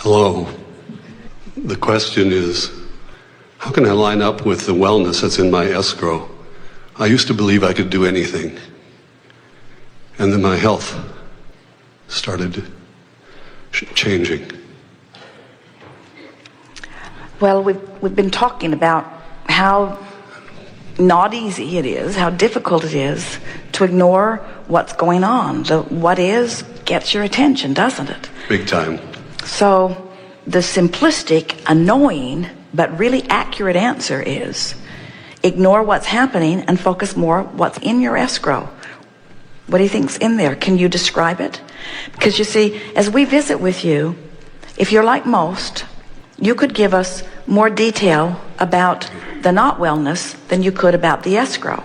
Hello. The question is, how can I line up with the wellness that's in my escrow? I used to believe I could do anything. And then my health started changing. Well, we've been talking about how not easy it is, how difficult it is to ignore what's going on. The what is gets your attention, doesn't it? Big time. So the simplistic, annoying, but really accurate answer is ignore what's happening and focus more what's in your escrow. What do you think's in there? Can you describe it? Because you see, as we visit with you, if you're like most, you could give us more detail about the not wellness than you could about the escrow.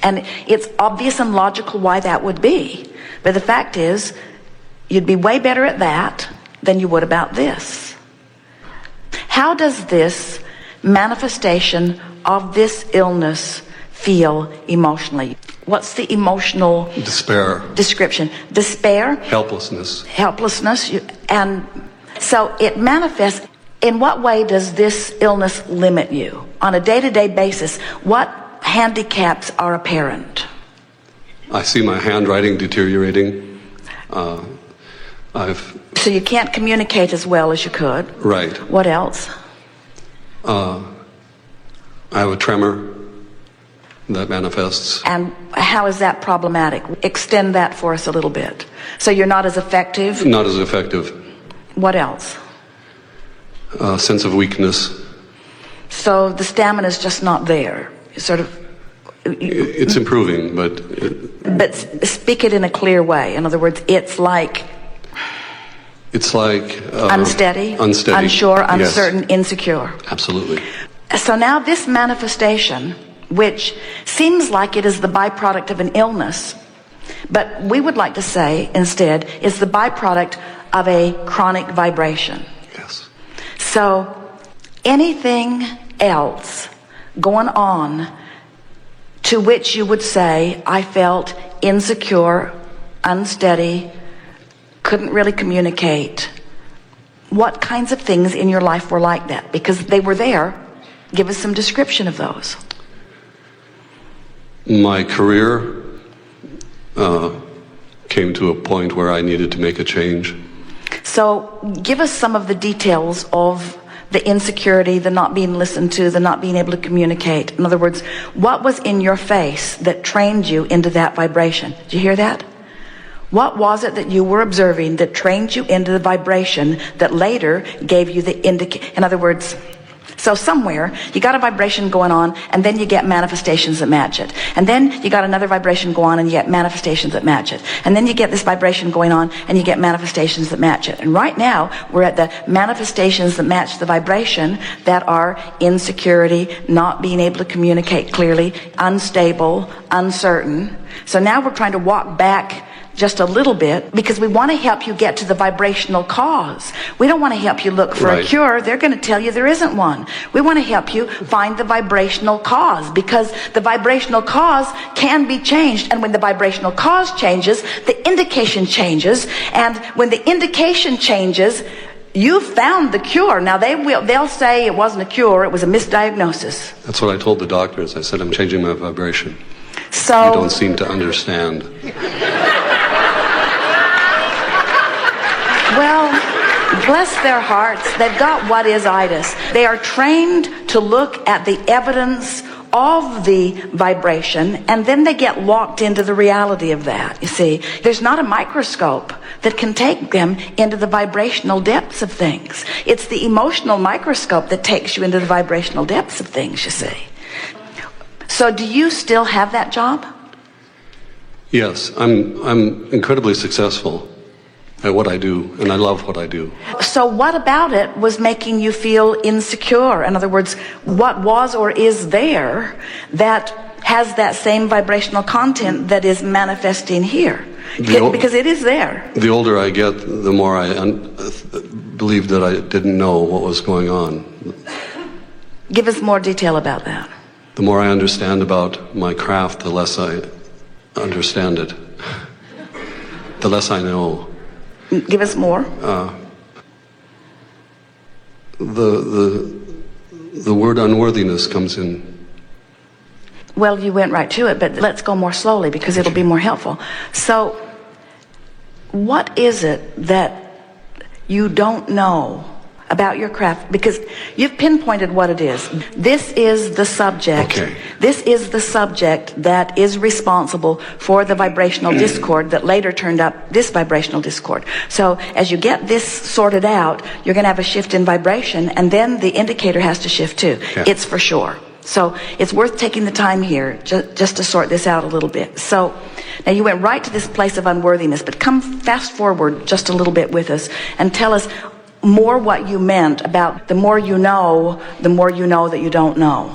And it's obvious and logical why that would be. But the fact is, you'd be way better at that than you would about this. How does this manifestation of this illness feel emotionally? What's the emotional despair description? Despair? Helplessness. Helplessness. And so it manifests. In what way does this illness limit you? On a day-to-day basis, what handicaps are apparent? I see my handwriting deteriorating. So you can't communicate as well as you could? Right. What else? I have a tremor that manifests. And how is that problematic? Extend that for us a little bit. So you're not as effective? Not as effective. What else? Sense of weakness. So the stamina is just not there. Sort of. It's improving, but. But speak it in a clear way. In other words, it's like. It's like. Unsteady, unsteady, unsure, uncertain, yes. Insecure. Absolutely. So now this manifestation, which seems like it is the byproduct of an illness, but we would like to say instead it's the byproduct of a chronic vibration. Yes. So anything else going on to which you would say, I felt insecure, unsteady, couldn't really communicate. What kinds of things in your life were like that? Because they were there. Give us some description of those. My career came to a point where I needed to make a change. So give us some of the details of the insecurity, the not being listened to, the not being able to communicate. In other words, what was in your face that trained you into that vibration? Did you hear that? What was it that you were observing that trained you into the vibration that later gave you the in other words, so somewhere you got a vibration going on and then you get manifestations that match it. And then you got another vibration go on and you get manifestations that match it. And then you get this vibration going on and you get manifestations that match it. And right now we're at the manifestations that match the vibration that are insecurity, not being able to communicate clearly, unstable, uncertain. So now we're trying to walk back just a little bit because we want to help you get to the vibrational cause. We don't want to help you look for a cure. They're going to tell you there isn't one. We want to help you find the vibrational cause because the vibrational cause can be changed. And when the vibrational cause changes, the indication changes. And when the indication changes, you found the cure. Now they'll say it wasn't a cure, it was a misdiagnosis. That's what I told the doctors. I said, I'm changing my vibration. So you don't seem to understand. Well, bless their hearts, they've got what is itis. They are trained to look at the evidence of the vibration, and then they get locked into the reality of that. You see, there's not a microscope that can take them into the vibrational depths of things. It's the emotional microscope that takes you into the vibrational depths of things, you see. So do you still have that job? Yes, I'm incredibly successful at what I do, and I love what I do. So what about it was making you feel insecure? In other words, what was or is there that has that same vibrational content that is manifesting here? Because it is there. The older I get, the more I believe that I didn't know what was going on. Give us more detail about that. The more I understand about my craft, the less I understand it. The less I know. Give us more. the word unworthiness comes in. Well, you went right to it, but let's go more slowly because it'll be more helpful. So, what is it that you don't know about your craft? Because you've pinpointed what it is. This is the subject. Okay. This is the subject that is responsible for the vibrational discord that later turned up this vibrational discord. So as you get this sorted out, you're going to have a shift in vibration, and then the indicator has to shift too. Yeah. It's for sure. So it's worth taking the time here just to sort this out a little bit. So now you went right to this place of unworthiness, but come fast forward just a little bit with us and tell us more what you meant about the more you know that you don't know.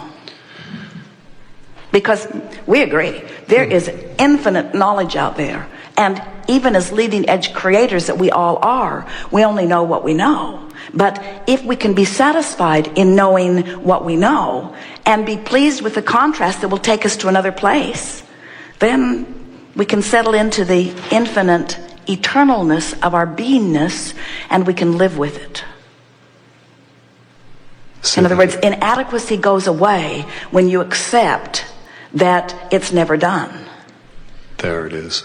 Because we agree, there is infinite knowledge out there. And even as leading edge creators that we all are, we only know what we know. But if we can be satisfied in knowing what we know and be pleased with the contrast that will take us to another place, then we can settle into the infinite eternalness of our beingness, and we can live with it. In other words, inadequacy goes away when you accept that it's never done. There it is.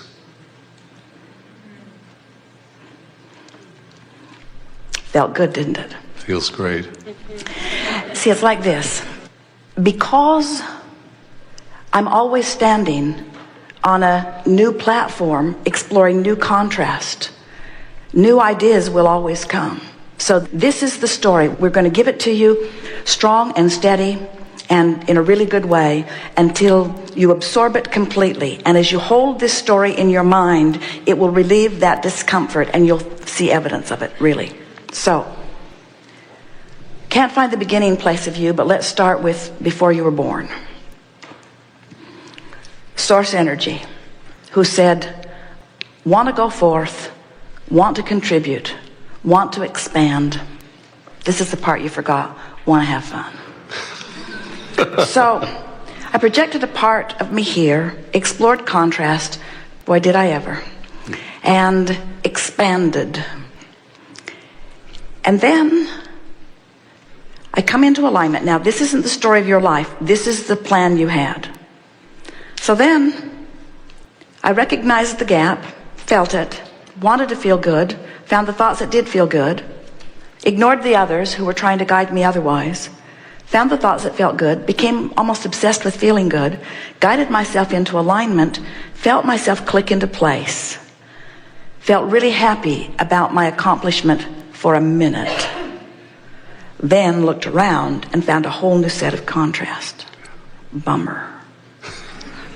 Felt good, didn't it? Feels great. See, it's like this. Because I'm always standing on a new platform, exploring new contrast, new ideas will always come. So this is the story. We're going to give it to you strong and steady and in a really good way until you absorb it completely. And as you hold this story in your mind, it will relieve that discomfort and you'll see evidence of it, really. So, can't find the beginning place of you, but let's start with before you were born. Source energy, who said, want to go forth, want to contribute, want to expand. This is the part you forgot, want to have fun. So, I projected a part of me here, explored contrast, boy did I ever, and expanded. And then I come into alignment. Now, this isn't the story of your life. This is the plan you had. So then I recognized the gap, felt it, wanted to feel good, found the thoughts that did feel good, ignored the others who were trying to guide me otherwise, found the thoughts that felt good, became almost obsessed with feeling good, guided myself into alignment, felt myself click into place, felt really happy about my accomplishment for a minute, then looked around and found a whole new set of contrast. Bummer.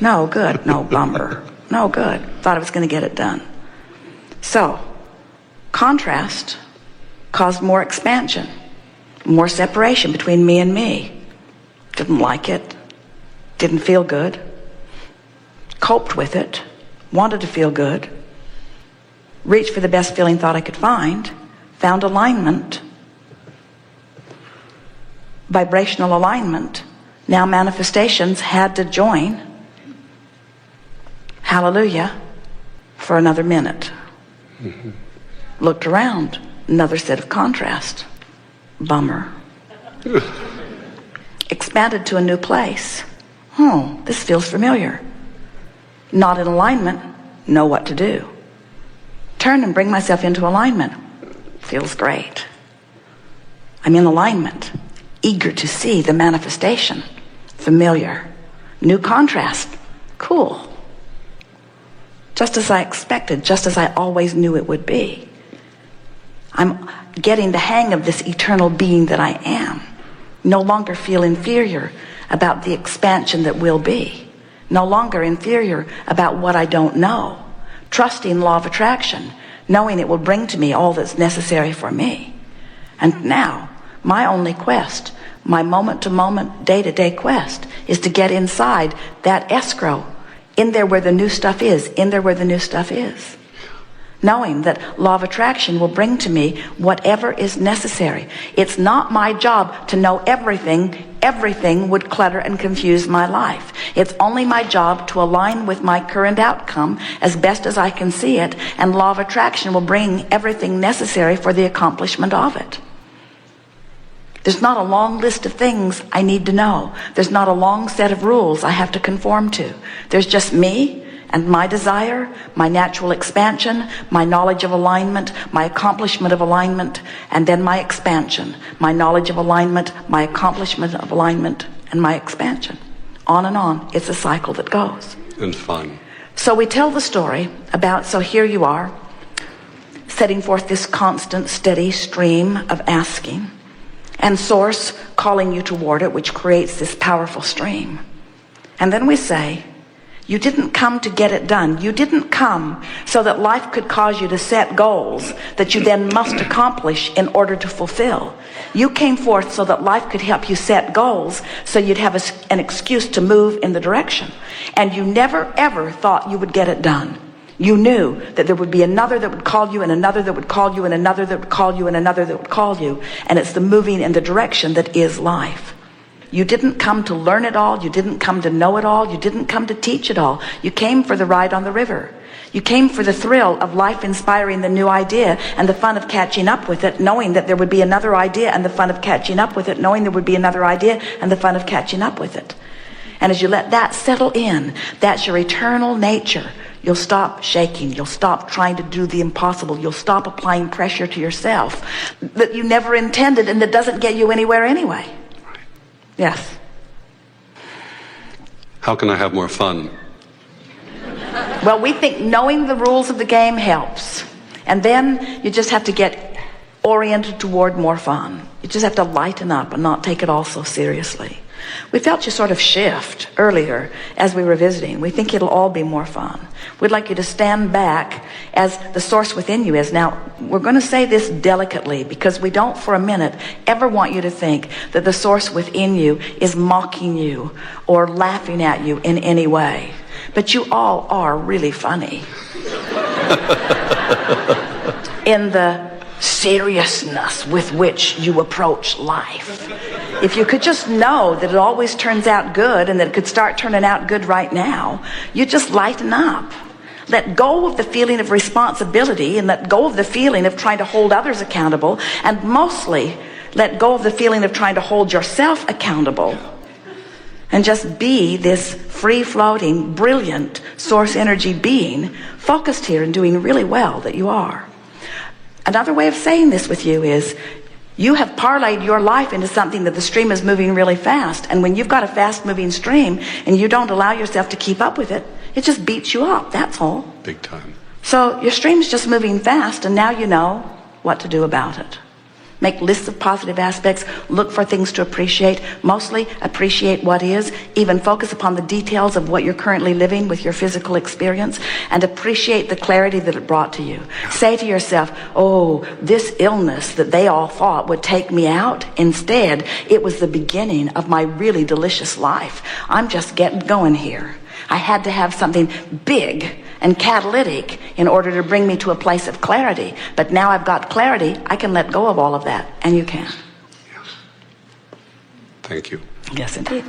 No good. No, bummer. No good. Thought I was going to get it done. So, contrast caused more expansion, more separation between me and me. Didn't like it. Didn't feel good. Coped with it. Wanted to feel good. Reached for the best feeling thought I could find. Found alignment, vibrational alignment. Now manifestations had to join. Hallelujah. For another minute. Mm-hmm. Looked around, another set of contrast. Bummer. Expanded to a new place. This feels familiar. Not in alignment, know what to do. Turn and bring myself into alignment. Feels great. I'm in alignment, eager to see the manifestation. Familiar. New contrast. Cool. Just as I expected, just as I always knew it would be. I'm getting the hang of this eternal being that I am. No longer feel inferior about the expansion that will be. No longer inferior about what I don't know. Trusting law of attraction, knowing it will bring to me all that's necessary for me. And now, my only quest, my moment-to-moment, day-to-day quest, is to get inside that escrow, in there where the new stuff is, in there where the new stuff is. Knowing that law of attraction will bring to me whatever is necessary. It's not my job to know everything. Everything would clutter and confuse my life. It's only my job to align with my current outcome as best as I can see it, and law of attraction will bring everything necessary for the accomplishment of it. There's not a long list of things I need to know. There's not a long set of rules I have to conform to. There's just me and my desire, my natural expansion, my knowledge of alignment, my accomplishment of alignment, and then my expansion, my knowledge of alignment, my accomplishment of alignment, and my expansion. On and on. It's a cycle that goes. And fun. So we tell the story about, so here you are, setting forth this constant, steady stream of asking, and Source calling you toward it, which creates this powerful stream. And then we say, you didn't come to get it done. You didn't come so that life could cause you to set goals that you then must accomplish in order to fulfill. You came forth so that life could help you set goals so you'd have an excuse to move in the direction. And you never ever thought you would get it done. You knew that there would be another that would call you, and another that would call you, and another that would call you, and another that would call you. And it's the moving in the direction that is life. You didn't come to learn it all. You didn't come to know it all. You didn't come to teach it all. You came for the ride on the river. You came for the thrill of life inspiring the new idea and the fun of catching up with it, knowing that there would be another idea, and the fun of catching up with it, knowing there would be another idea and the fun of catching up with it. And as you let that settle in, that's your eternal nature. You'll stop shaking. You'll stop trying to do the impossible. You'll stop applying pressure to yourself that you never intended and that doesn't get you anywhere anyway. Right. Yes. How can I have more fun? Well, we think knowing the rules of the game helps. And then you just have to get oriented toward more fun. You just have to lighten up and not take it all so seriously. We felt you sort of shift earlier as we were visiting. We think it'll all be more fun. We'd like you to stand back as the source within you is. Now, we're going to say this delicately because we don't for a minute ever want you to think that the source within you is mocking you or laughing at you in any way. But you all are really funny. In the seriousness with which you approach life. If you could just know that it always turns out good and that it could start turning out good right now, you just lighten up. Let go of the feeling of responsibility and let go of the feeling of trying to hold others accountable, and mostly let go of the feeling of trying to hold yourself accountable. And just be this free-floating, brilliant source energy being, focused here and doing really well that you are. Another way of saying this with you is, you have parlayed your life into something that the stream is moving really fast. And when you've got a fast-moving stream and you don't allow yourself to keep up with it, it just beats you up, that's all. Big time. So your stream's just moving fast, and now you know what to do about it. Make lists of positive aspects, look for things to appreciate, mostly appreciate what is, even focus upon the details of what you're currently living with your physical experience, and appreciate the clarity that it brought to you. Say to yourself, oh, this illness that they all thought would take me out, instead, it was the beginning of my really delicious life. I'm just getting going here. I had to have something big and catalytic in order to bring me to a place of clarity. But now I've got clarity, I can let go of all of that. And you can. Yes. Thank you. Yes, indeed.